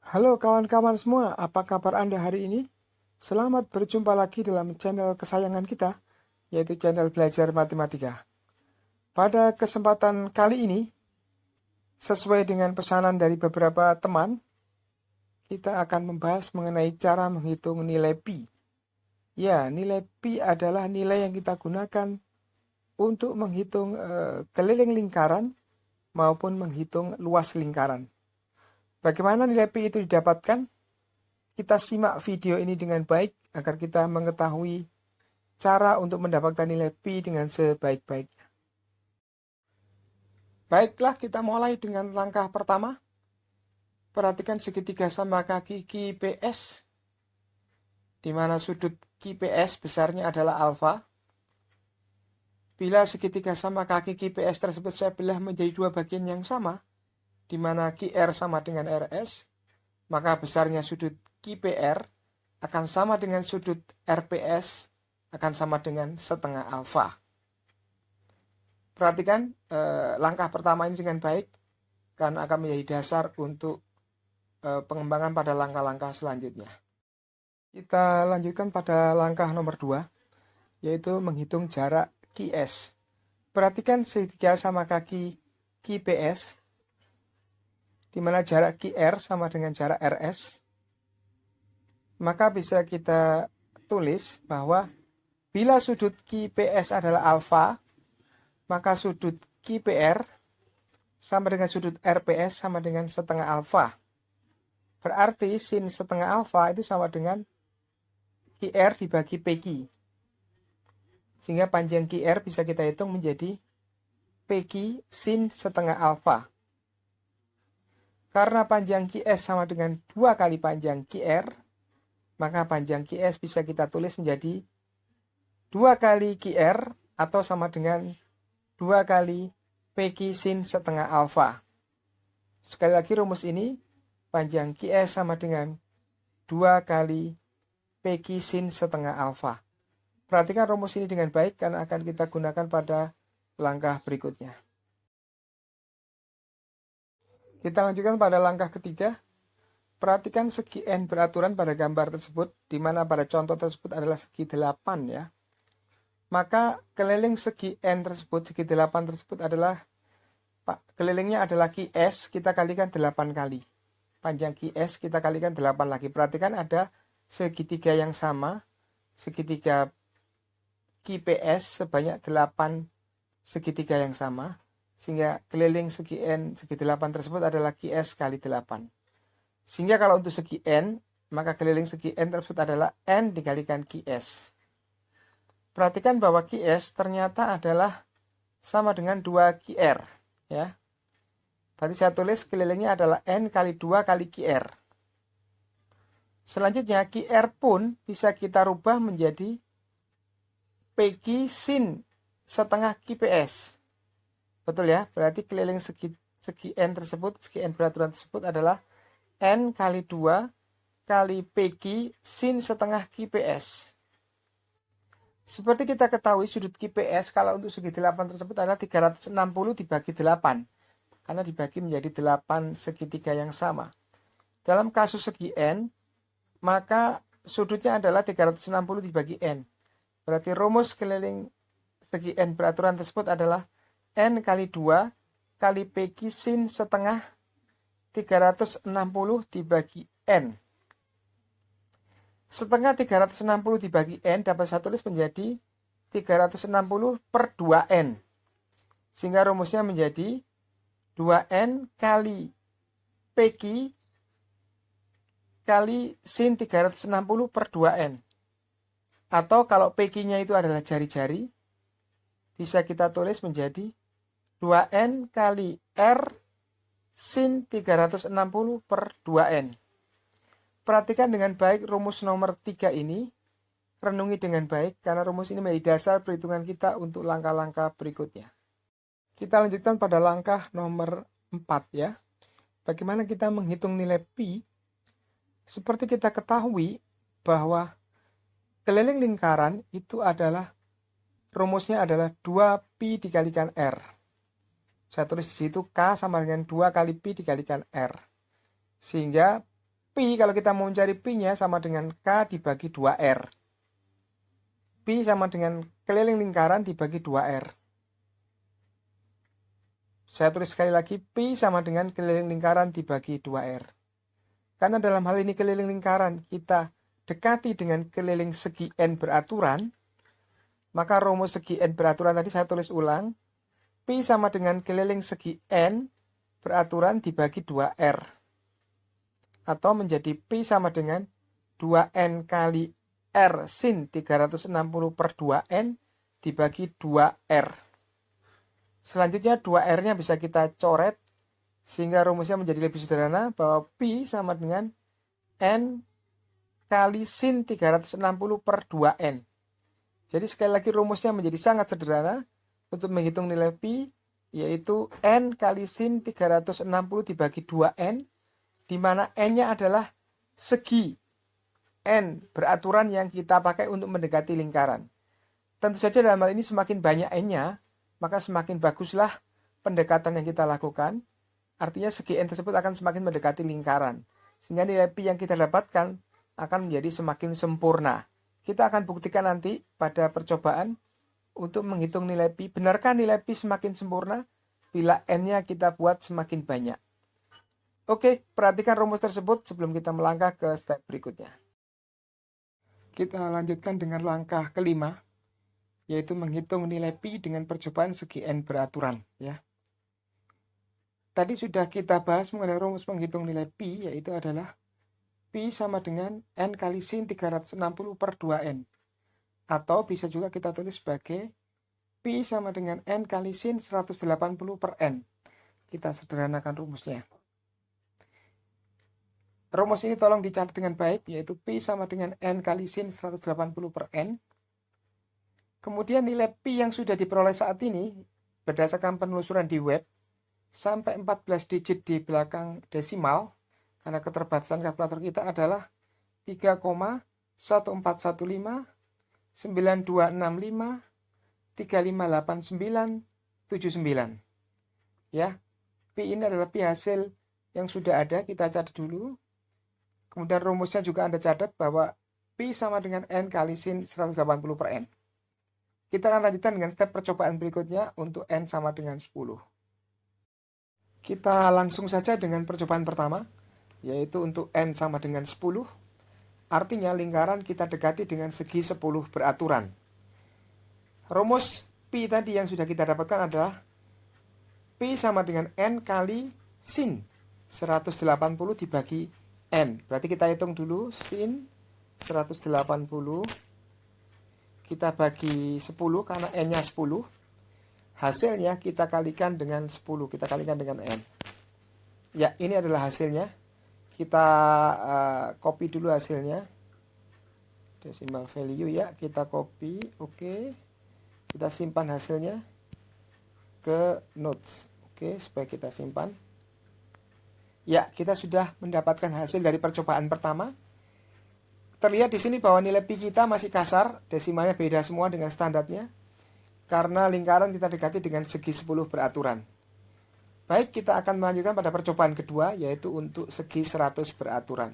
Halo kawan-kawan semua, apa kabar Anda hari ini? Selamat berjumpa lagi dalam channel kesayangan kita, yaitu channel Belajar Matematika. Pada kesempatan kali ini, sesuai dengan pesanan dari beberapa teman, kita akan membahas mengenai cara menghitung nilai pi. Ya, nilai pi adalah nilai yang kita gunakan untuk menghitung keliling lingkaran maupun menghitung luas lingkaran. Bagaimana nilai pi itu didapatkan? Kita simak video ini dengan baik agar kita mengetahui cara untuk mendapatkan nilai pi dengan sebaik-baiknya. Baiklah, kita mulai dengan langkah pertama. Perhatikan segitiga sama kaki QPS, di mana sudut QPS besarnya adalah alfa. Bila segitiga sama kaki QPS tersebut saya belah menjadi dua bagian yang sama, di mana QR sama dengan RS, maka besarnya sudut QPR akan sama dengan sudut RPS akan sama dengan setengah alfa. Perhatikan langkah pertama ini dengan baik, karena akan menjadi dasar untuk pengembangan pada langkah-langkah selanjutnya. Kita lanjutkan pada langkah nomor 2, yaitu menghitung jarak QS. Perhatikan segitiga sama kaki QPS, di mana jarak QR sama dengan jarak RS. Maka bisa kita tulis bahwa bila sudut QPS adalah alfa, maka sudut QPR sama dengan sudut RPS sama dengan setengah alfa. Berarti sin setengah alfa itu sama dengan QR dibagi PQ. Sehingga panjang QR bisa kita hitung menjadi PQ sin setengah alfa. Karena panjang QS sama dengan 2 kali panjang QR, maka panjang QS bisa kita tulis menjadi 2 kali QR atau sama dengan 2 kali PQ sin setengah alfa. Sekali lagi rumus ini, panjang QS sama dengan 2 kali PQ sin setengah alfa. Perhatikan rumus ini dengan baik karena akan kita gunakan pada langkah berikutnya. Kita lanjutkan pada langkah ketiga. Perhatikan segi N beraturan pada gambar tersebut, di mana pada contoh tersebut adalah segi 8 ya. Maka keliling segi N tersebut, segi 8 tersebut adalah, kelilingnya adalah QS, kita kalikan 8 kali. Panjang QS kita kalikan 8 lagi. Perhatikan ada segitiga yang sama, segitiga QPS sebanyak 8 segitiga yang sama, sehingga keliling segi N, segi 8 tersebut adalah QS kali 8. Sehingga kalau untuk segi N, maka keliling segi N tersebut adalah N dikalikan QS. Perhatikan bahwa QS ternyata adalah sama dengan 2 QR. Ya. Berarti saya tulis kelilingnya adalah N kali 2 kali QR. Selanjutnya QR pun bisa kita rubah menjadi PQ sin setengah QPS. Betul ya? Berarti keliling segi N tersebut, segi N beraturan tersebut adalah N kali 2 kali PQ sin setengah QPS. Seperti kita ketahui sudut QPS kalau untuk segi 8 tersebut adalah 360 dibagi 8. Karena dibagi menjadi 8 segitiga yang sama. Dalam kasus segi N, maka sudutnya adalah 360 dibagi N. Berarti rumus keliling segi N beraturan tersebut adalah N kali 2 kali PQ sin setengah 360 dibagi N. Setengah 360 dibagi N dapat saya tulis menjadi 360 per 2N. Sehingga rumusnya menjadi 2N kali PQ kali sin 360 per 2N. Atau kalau PQ-nya itu adalah jari-jari, bisa kita tulis menjadi 2N kali R sin 360 per 2N. Perhatikan dengan baik rumus nomor 3 ini. Renungi dengan baik karena rumus ini menjadi dasar perhitungan kita untuk langkah-langkah berikutnya. Kita lanjutkan pada langkah nomor 4 ya. Bagaimana kita menghitung nilai pi? Seperti kita ketahui bahwa keliling lingkaran itu adalah rumusnya adalah 2pi dikalikan R. Saya tulis di situ K sama dengan 2 kali pi dikalikan R. Sehingga Pi, kalau kita mau mencari Pi-nya sama dengan K dibagi 2R. Pi sama dengan keliling lingkaran dibagi 2R. Saya tulis sekali lagi, Pi sama dengan keliling lingkaran dibagi 2R. Karena dalam hal ini keliling lingkaran kita dekati dengan keliling segi N beraturan, maka rumus segi N beraturan tadi saya tulis ulang. Pi sama dengan keliling segi N beraturan dibagi 2R. Atau menjadi Pi sama dengan 2N kali R sin 360 per 2N dibagi 2R. Selanjutnya 2R-nya bisa kita coret sehingga rumusnya menjadi lebih sederhana bahwa Pi sama dengan N kali sin 360 per 2N. Jadi sekali lagi rumusnya menjadi sangat sederhana untuk menghitung nilai Pi, yaitu N kali sin 360 dibagi 2N, di mana N-nya adalah segi N beraturan yang kita pakai untuk mendekati lingkaran. Tentu saja dalam hal ini semakin banyak N-nya, maka semakin baguslah pendekatan yang kita lakukan. Artinya segi N tersebut akan semakin mendekati lingkaran. Sehingga nilai Pi yang kita dapatkan akan menjadi semakin sempurna. Kita akan buktikan nanti pada percobaan untuk menghitung nilai Pi. Benarkah nilai Pi semakin sempurna bila N-nya kita buat semakin banyak? Oke, perhatikan rumus tersebut sebelum kita melangkah ke step berikutnya. Kita lanjutkan dengan langkah kelima, yaitu menghitung nilai Pi dengan percobaan segi N beraturan. Ya. Tadi sudah kita bahas mengenai rumus menghitung nilai Pi, yaitu adalah Pi sama dengan N kali sin 360 per 2N. Atau bisa juga kita tulis sebagai Pi sama dengan N kali sin 180 per N. Kita sederhanakan rumusnya. Rumus ini tolong dicatat dengan baik, yaitu Pi sama dengan N kali sin 180 per N. Kemudian nilai Pi yang sudah diperoleh saat ini, berdasarkan penelusuran di web, sampai 14 digit di belakang desimal, karena keterbatasan kalkulator kita adalah 3,1415, 9265, 3589, 79. Ya, Pi ini adalah Pi hasil yang sudah ada, kita catat dulu. Kemudian rumusnya juga Anda catat bahwa Pi sama dengan N kali sin 180 per N. Kita akan lanjutkan dengan step percobaan berikutnya untuk N sama dengan 10. Kita langsung saja dengan percobaan pertama, yaitu untuk N sama dengan 10. Artinya lingkaran kita dekati dengan segi 10 beraturan. Rumus Pi tadi yang sudah kita dapatkan adalah Pi sama dengan N kali sin 180 dibagi N. Berarti kita hitung dulu sin 180 kita bagi 10 karena N-nya 10. Hasilnya kita kalikan dengan 10, kita kalikan dengan N. Ya, ini adalah hasilnya. Kita copy dulu hasilnya. Decimal value ya, kita copy. Oke. Kita simpan hasilnya ke notes. Oke, supaya kita simpan. Ya, kita sudah mendapatkan hasil dari percobaan pertama. Terlihat di sini bahwa nilai Pi kita masih kasar, desimalnya beda semua dengan standarnya. Karena lingkaran kita dekati dengan segi 10 beraturan. Baik, kita akan melanjutkan pada percobaan kedua, yaitu untuk segi 100 beraturan.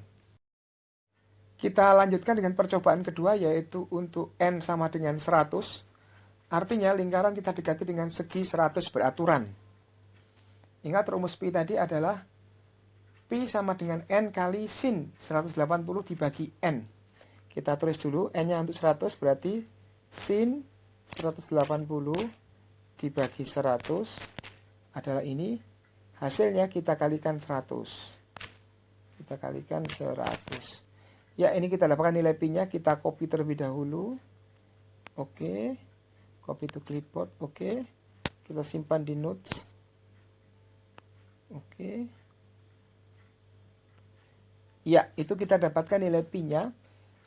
Kita lanjutkan dengan percobaan kedua, yaitu untuk N sama dengan 100. Artinya lingkaran kita dekati dengan segi 100 beraturan. Ingat rumus Pi tadi adalah Pi sama dengan N kali sin 180 dibagi N. Kita tulis dulu, N-nya untuk 100 berarti sin 180 dibagi 100 adalah ini. Hasilnya kita kalikan 100. Kita kalikan 100. Ya, ini kita dapatkan nilai Pi-nya, kita copy terlebih dahulu. Oke. Copy to clipboard. Oke. Kita simpan di notes. Oke. Ya, itu kita dapatkan nilai Pi-nya.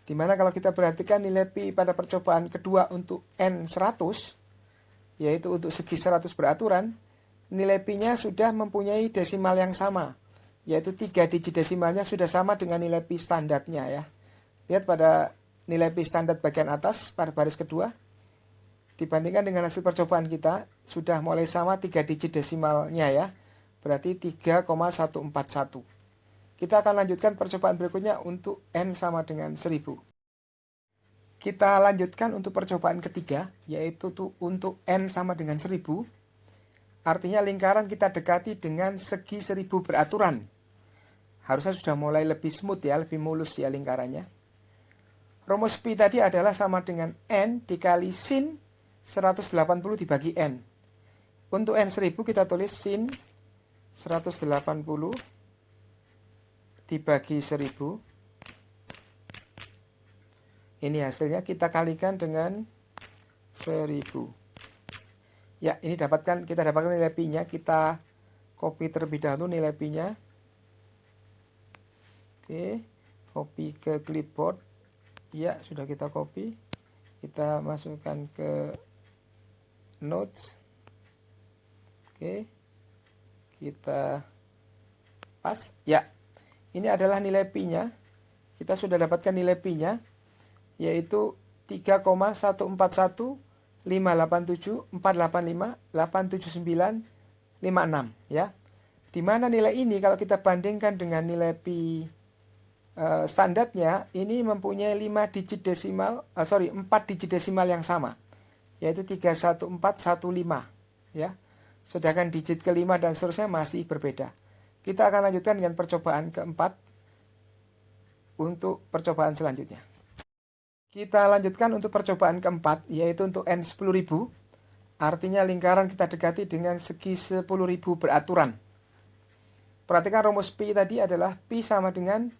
Dimana kalau kita perhatikan nilai Pi pada percobaan kedua untuk N100, yaitu untuk segi 100 beraturan, nilai Pi-nya sudah mempunyai desimal yang sama, yaitu 3 digit desimalnya sudah sama dengan nilai Pi standarnya ya. Lihat pada nilai Pi standar bagian atas pada baris kedua, dibandingkan dengan hasil percobaan kita, sudah mulai sama 3 digit desimalnya ya, berarti 3,141. Kita akan lanjutkan percobaan berikutnya untuk N sama dengan 1000. Kita lanjutkan untuk percobaan ketiga, yaitu untuk N sama dengan 1000. Artinya lingkaran kita dekati dengan segi 1000 beraturan. Harusnya sudah mulai lebih smooth ya, lebih mulus ya lingkarannya. Rumus pi tadi adalah sama dengan N dikali sin 180 dibagi N. Untuk N 1000 kita tulis sin 180 dibagi 1000. Ini hasilnya kita kalikan dengan 1000. Ya, ini kita dapatkan nilai pi-nya. Kita copy terlebih dahulu nilai pi-nya. Oke, copy ke clipboard. Ya, sudah kita copy. Kita masukkan ke notes. Oke, kita pas. Ya, ini adalah nilai pi-nya. Kita sudah dapatkan nilai pi-nya, yaitu 3,141,587,485,879,56 ya. Dimana nilai ini kalau kita bandingkan dengan nilai pi standarnya, ini mempunyai 4 digit desimal yang sama, yaitu 31415 ya. Sedangkan digit kelima dan seterusnya masih berbeda. Kita akan lanjutkan dengan percobaan keempat untuk percobaan selanjutnya. Kita lanjutkan untuk percobaan keempat, yaitu untuk N 10.000. Artinya lingkaran kita dekati dengan segi 10.000 beraturan. Perhatikan rumus pi tadi adalah pi sama dengan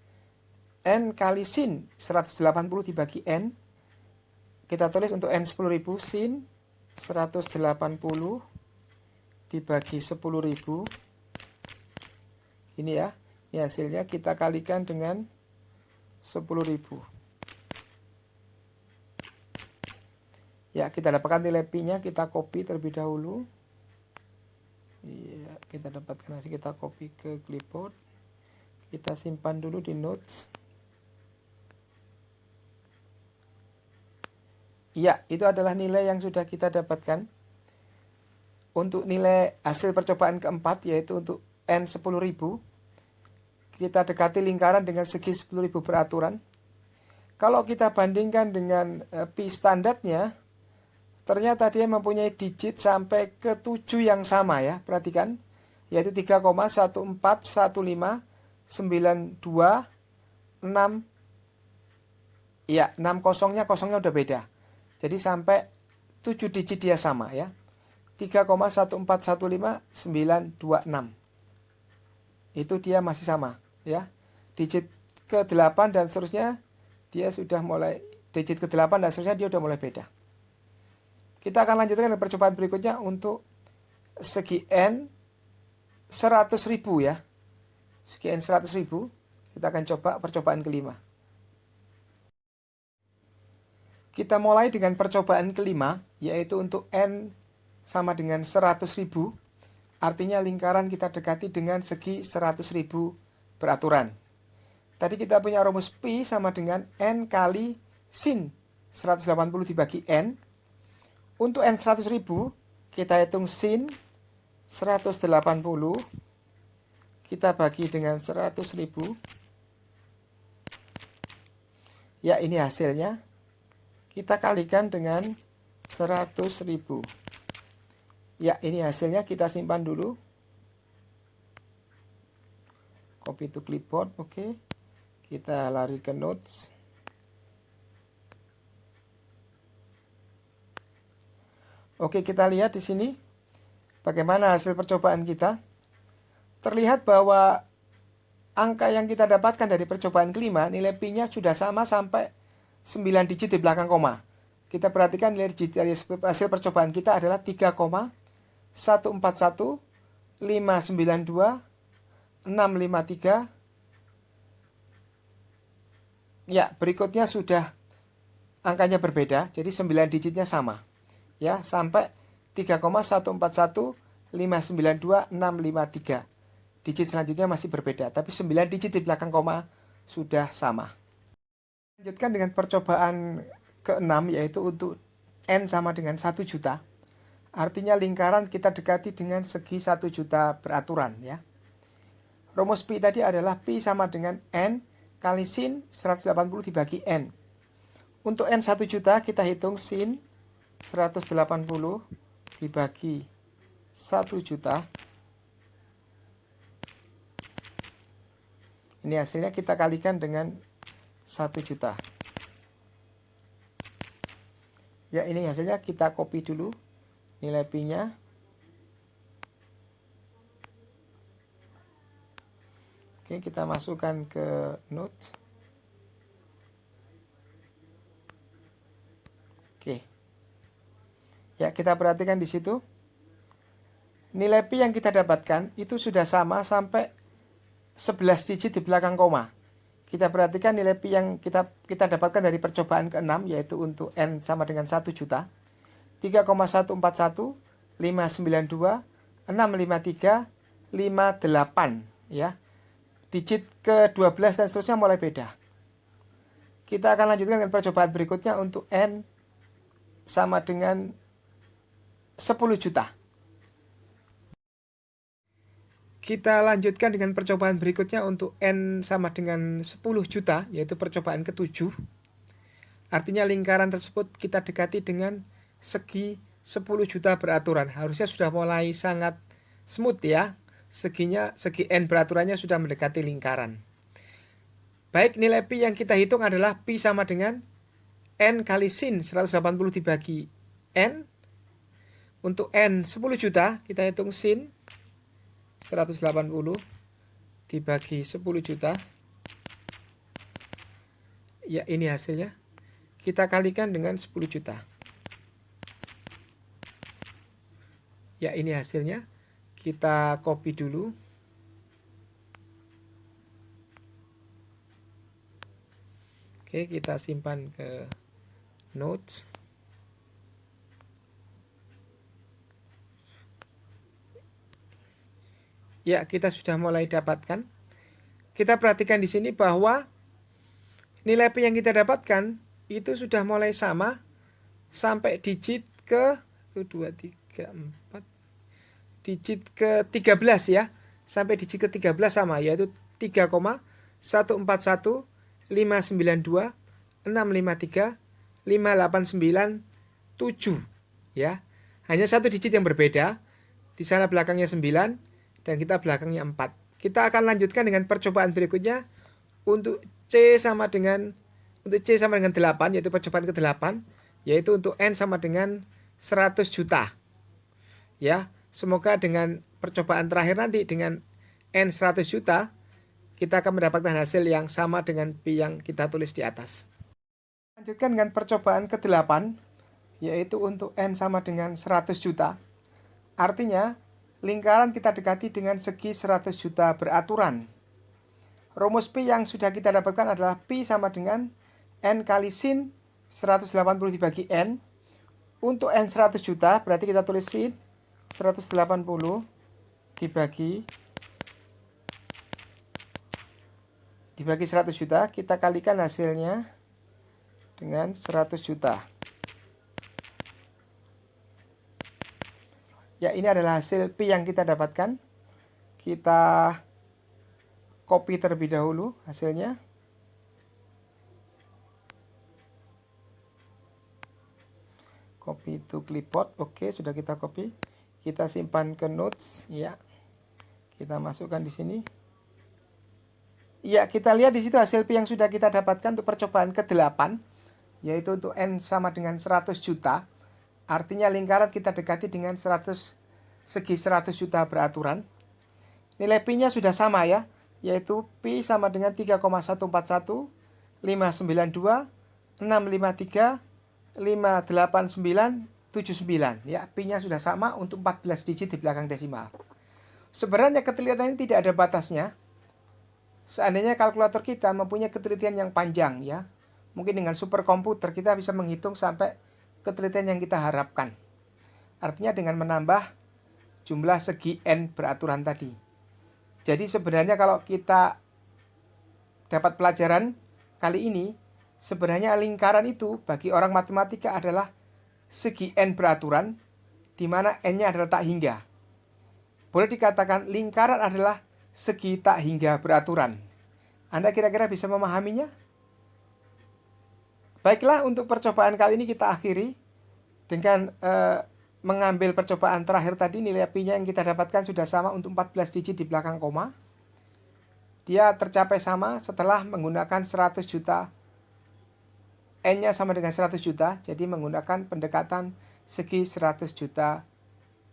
N kali sin 180 dibagi N. Kita tulis untuk N 10.000 sin 180 dibagi 10.000. Ini ya, ini hasilnya kita kalikan dengan 10.000. Ya, kita dapatkan nilai pi-nya, kita copy terlebih dahulu. Iya, kita dapatkan hasil, kita copy ke clipboard. Kita simpan dulu di notes. Iya, itu adalah nilai yang sudah kita dapatkan. Untuk nilai hasil percobaan keempat, yaitu untuk N 10.000. Kita dekati lingkaran dengan segi 10.000 beraturan. Kalau kita bandingkan dengan pi standarnya, ternyata dia mempunyai digit sampai ke 7 yang sama ya, perhatikan, yaitu 3,1415926. Ya, 6 kosongnya udah beda. Jadi sampai 7 digit dia sama ya. 3,1415926. Itu dia masih sama ya. Digit ke-8 dan seterusnya dia sudah mulai, digit ke-8 dan seterusnya dia sudah mulai beda. Kita akan lanjutkan dengan percobaan berikutnya untuk segi N 100.000 ya. Segi N 100.000. Kita akan coba percobaan kelima. Kita mulai dengan percobaan kelima, yaitu untuk N sama dengan 100.000. Artinya lingkaran kita dekati dengan segi 100.000 beraturan. Tadi kita punya rumus pi sama dengan N kali sin 180 dibagi N. Untuk N 100.000, kita hitung sin 180, kita bagi dengan 100.000. Ya, ini hasilnya. Kita kalikan dengan 100.000. Ya, ini hasilnya, kita simpan dulu. Copy to clipboard, oke. Kita lari ke notes. Oke, kita lihat di sini bagaimana hasil percobaan kita. Terlihat bahwa angka yang kita dapatkan dari percobaan kelima, nilai pi-nya sudah sama sampai 9 digit di belakang koma. Kita perhatikan nilai digit dari hasil percobaan kita adalah 3,141,592,653. Ya, berikutnya sudah angkanya berbeda, jadi 9 digitnya sama. Ya, sampai 3,141,592,653. Digit selanjutnya masih berbeda, tapi 9 digit di belakang koma sudah sama. Lanjutkan dengan percobaan ke-6, yaitu untuk N sama dengan 1 juta. Artinya lingkaran kita dekati dengan segi 1 juta beraturan ya. Rumus pi tadi adalah pi sama dengan N kali sin 180 dibagi N. Untuk N 1 juta kita hitung sin 180 dibagi 1 juta. Ini hasilnya kita kalikan dengan 1 juta. Ya, ini hasilnya kita copy dulu nilai pi-nya. Oke, kita masukkan ke note. Oke. Ya, kita perhatikan di situ. Nilai pi yang kita dapatkan itu sudah sama sampai 11 digit di belakang koma. Kita perhatikan nilai pi yang kita dapatkan dari percobaan ke-6, yaitu untuk N sama dengan 1 juta. 3,141, 592, 653, 58. Ya. Digit ke-12 dan seterusnya mulai beda. Kita akan lanjutkan dengan percobaan berikutnya untuk N sama dengan 10 juta. Kita lanjutkan dengan percobaan berikutnya untuk N sama dengan 10 juta, yaitu percobaan ke-7. Artinya lingkaran tersebut kita dekati dengan segi 10 juta beraturan. Harusnya sudah mulai sangat smooth ya. Segi N beraturannya sudah mendekati lingkaran. Baik, nilai pi yang kita hitung adalah pi sama dengan N kali sin 180 dibagi N. Untuk N 10 juta kita hitung sin 180 dibagi 10 juta. Ya, ini hasilnya. Kita kalikan dengan 10 juta. Ya, ini hasilnya. Kita copy dulu. Oke, kita simpan ke notes. Ya, kita sudah mulai dapatkan. Kita perhatikan di sini bahwa nilai pi yang kita dapatkan itu sudah mulai sama sampai digit ke 1, 2, 3, 4. Digit ke-13 ya. Sampai digit ke-13 sama, yaitu 3,141, 592, 653, 589, 7 ya. Hanya satu digit yang berbeda. Di sana belakangnya 9 dan kita belakangnya 4. Kita akan lanjutkan dengan percobaan berikutnya untuk C sama dengan 8, yaitu percobaan ke-8, yaitu untuk N sama dengan 100 juta. Ya, semoga dengan percobaan terakhir nanti dengan N 100 juta kita akan mendapatkan hasil yang sama dengan pi yang kita tulis di atas. Lanjutkan dengan percobaan ke-8, yaitu untuk N sama dengan 100 juta. Artinya lingkaran kita dekati dengan segi 100 juta beraturan. Rumus pi yang sudah kita dapatkan adalah pi sama dengan N kali sin 180 dibagi N. Untuk N 100 juta berarti kita tulis sin 180 dibagi 100 juta. Kita kalikan hasilnya dengan 100 juta. Ya, ini adalah hasil pi yang kita dapatkan. Kita copy terlebih dahulu hasilnya. Copy to clipboard. Oke, sudah kita copy. Kita simpan ke notes ya. Kita masukkan di sini. Ya, kita lihat di situ hasil pi yang sudah kita dapatkan untuk percobaan ke-8, yaitu untuk N sama dengan 100 juta. Artinya lingkaran kita dekati dengan segi 100 juta beraturan. Nilai pi-nya sudah sama ya, yaitu pi sama dengan 3,141, 592, 653, 589, 79. Ya, pi-nya sudah sama untuk 14 digit di belakang desimal. Sebenarnya ketelitian ini tidak ada batasnya. Seandainya kalkulator kita mempunyai ketelitian yang panjang ya, mungkin dengan superkomputer kita bisa menghitung sampai ketelitian yang kita harapkan. Artinya dengan menambah jumlah segi N beraturan tadi. Jadi sebenarnya kalau kita dapat pelajaran kali ini, sebenarnya lingkaran itu bagi orang matematika adalah segi N beraturan, di mana N-nya adalah tak hingga. Boleh dikatakan lingkaran adalah segi tak hingga beraturan. Anda kira-kira bisa memahaminya? Baiklah, untuk percobaan kali ini kita akhiri dengan mengambil percobaan terakhir tadi. Nilai Pi-nya yang kita dapatkan sudah sama untuk 14 digit di belakang koma. Dia tercapai sama setelah menggunakan 100 juta. N-nya sama dengan 100 juta, jadi menggunakan pendekatan segi 100 juta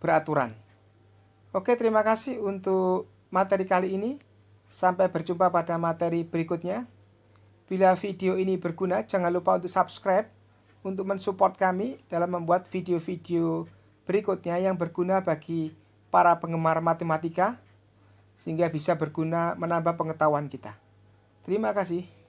beraturan. Oke, terima kasih untuk materi kali ini. Sampai berjumpa pada materi berikutnya. Bila video ini berguna, jangan lupa untuk subscribe untuk mensupport kami dalam membuat video-video berikutnya yang berguna bagi para penggemar matematika, sehingga bisa berguna menambah pengetahuan kita. Terima kasih.